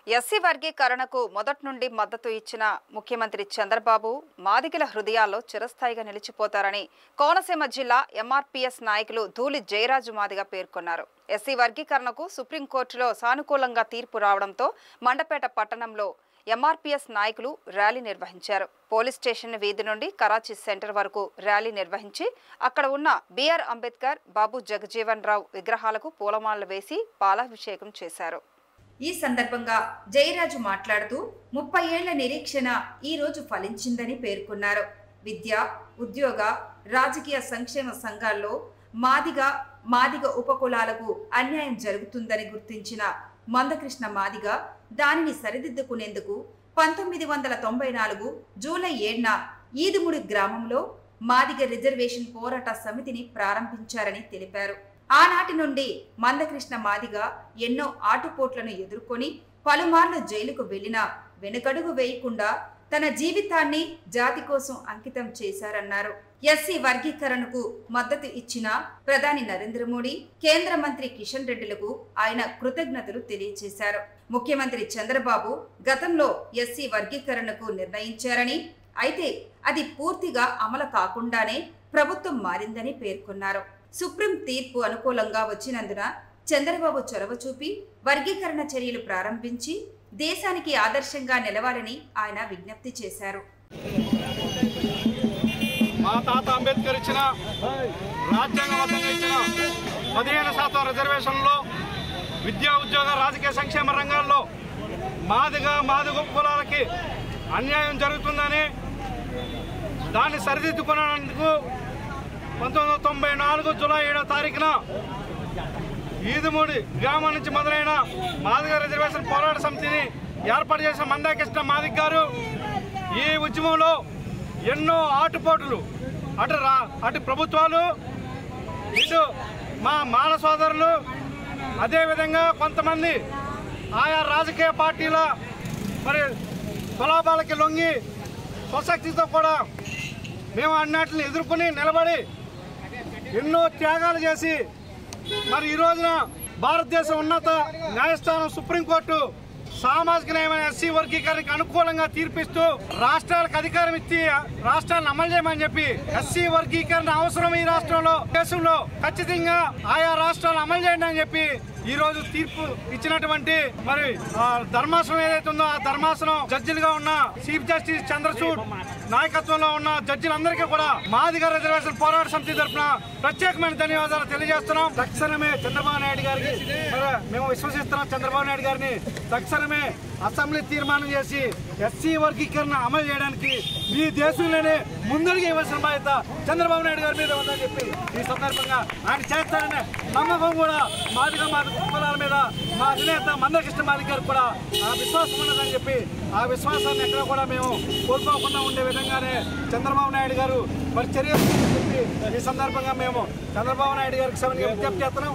SC వర్గీకరణకు మొదటి నుండి మద్దతు ఇచ్చిన ముఖ్యమంత్రి చంద్రబాబు మాదిగల హృదయాల్లో చిరస్థాయిగా నిలిచిపోతారని కోనసీమ జిల్లా ఎంఆర్పీఎస్ నాయకులు ధూళి జయరాజు మాదిగ పేర్కొన్నారు. ఎస్సీ వర్గీకరణకు సుప్రీంకోర్టులో సానుకూలంగా తీర్పు రావడంతో మండపేట పట్టణంలో ఎంఆర్పీఎస్ నాయకులు ర్యాలీ నిర్వహించారు. పోలీస్ స్టేషన్ వీధి నుండి కరాచీ సెంటర్ వరకు ర్యాలీ నిర్వహించి అక్కడ ఉన్న బిఆర్ అంబేద్కర్, బాబు జగజీవన్ రావు విగ్రహాలకు పూలమాలలు వేసి పాలాభిషేకం చేశారు. ఈ సందర్భంగా జయరాజు మాట్లాడుతూ 30 ఏళ్ల నిరీక్షణ ఈ రోజు ఫలించిందని పేర్కొన్నారు. విద్య, ఉద్యోగ, రాజకీయ సంక్షేమ సంఘాల్లో మాదిగ ఉపకులాలకు అన్యాయం జరుగుతుందని గుర్తించిన మందకృష్ణ మాదిగ దానిని సరిదిద్దుకునేందుకు 1994 జూలై 7న ఈదుముడి గ్రామంలో మాదిగ రిజర్వేషన్ పోరాట సమితిని ప్రారంభించారని తెలిపారు. ఆనాటి నుండి మందకృష్ణ మాదిగ ఎన్నో ఆటుపోట్లను ఎదుర్కొని పలుమార్లు జైలుకు వెళ్లినా వెనుకడుగు వేయకుండా తన జీవితాన్ని జాతి కోసం అంకితం చేశారన్నారు. ఎస్సీ వర్గీకరణకు మద్దతు ఇచ్చిన ప్రధాని నరేంద్ర మోడీ, కేంద్ర మంత్రి కిషన్ రెడ్డిలకు ఆయన కృతజ్ఞతలు తెలియజేశారు. ముఖ్యమంత్రి చంద్రబాబు గతంలో ఎస్సీ వర్గీకరణకు నిర్ణయించారని, అయితే అది పూర్తిగా అమలు కాకుండానే ప్రభుత్వం మారిందని పేర్కొన్నారు. సుప్రీం తీర్పు అనుకూలంగా వచ్చినందున చంద్రబాబు చొరవ చూపి వర్గీకరణ చర్యలు ప్రారంభించి దేశానికి ఆదర్శంగా నిలవాలని ఆయన విజ్ఞప్తి చేశారు. మా తాత అంబేద్కర్ ఇచ్చిన రాజ్యాంగబద్ధంగా ఇచ్చిన 15% రిజర్వేషన్లో విద్యా, ఉద్యోగ, రాజకీయ సంక్షేమ రంగాల్లో మాదిగ కులాలకి అన్యాయం జరుగుతుందని దాన్ని సరిదిద్దుకునేందుకు 1994 జూలై 7వ తారీఖున ఈదుమూడి గ్రామం నుంచి మొదలైన మాదిగ రిజర్వేషన్ పోరాట సమితిని ఏర్పాటు చేసిన మందకృష్ణ మాదిగ గారు ఈ ఉద్యమంలో ఎన్నో ఆటుపోటులు అటు ప్రభుత్వాలు, ఇటు మా మాల సోదరులు, అదేవిధంగా కొంతమంది ఆయా రాజకీయ పార్టీల ప్రలోభాలకి లొంగి స్వశక్తితో కూడా మేము అన్నిటిని ఎదుర్కొని నిలబడి ఎన్నో త్యాగాలు చేసి ఈ రోజున భారతదేశ ఉన్నత న్యాయస్థానం సుప్రీంకోర్టు సామాజిక న్యాయమైన ఎస్సీ వర్గీకరణకు అనుకూలంగా తీర్పిస్తూ రాష్ట్రాలకు అధికారం ఇచ్చి రాష్ట్రాలను అమలు చేయమని చెప్పి ఎస్సీ వర్గీకరణ అవసరం ఈ రాష్ట్రంలో, దేశంలో ఖచ్చితంగా ఆయా రాష్ట్రాలు అమలు చేయండి అని చెప్పి ఈ రోజు తీర్పు ఇచ్చినటువంటి ధర్మాసనం ఏదైతే ఉందో ఆ ధర్మాసనం జడ్జిలుగా ఉన్న చీఫ్ జస్టిస్ చంద్రచూడ్ నాయకత్వంలో ఉన్న జడ్జిలందరికీ కూడా మాదిగ రిజర్వేషన్ పోరాట సమితి తరఫున ప్రత్యేకమైన ధన్యవాదాలు తెలియజేస్తున్నాం. తక్షణమే చంద్రబాబు నాయుడు గారికి మేము విశ్వసిస్తున్నాం. చంద్రబాబు నాయుడు గారిని తక్షణమే అసెంబ్లీ తీర్మానం చేసి ఎస్సీ వర్గీకరణ అమలు చేయడానికి ఈ దేశంలోనే ముందడుగు ఇవ్వాల్సిన బాధ్యత చంద్రబాబు నాయుడు గారి మీద ఉందని చెప్పి ఈ సందర్భంగా ఆయన చేస్తారనే నమ్మకం కూడా మాదిగ కులాల మీద మా అధినేత మందకృష్ణ మాదిగ గారికి కూడా ఆ విశ్వాసం ఉన్నదని చెప్పి ఆ విశ్వాసాన్ని ఎక్కడ కూడా మేము కోల్పోకుండా ఉండే విధంగానే చంద్రబాబు నాయుడు గారు చర్యలు చెప్పి ఈ సందర్భంగా మేము చంద్రబాబు నాయుడు గారికి విజ్ఞప్తి చేస్తున్నాం.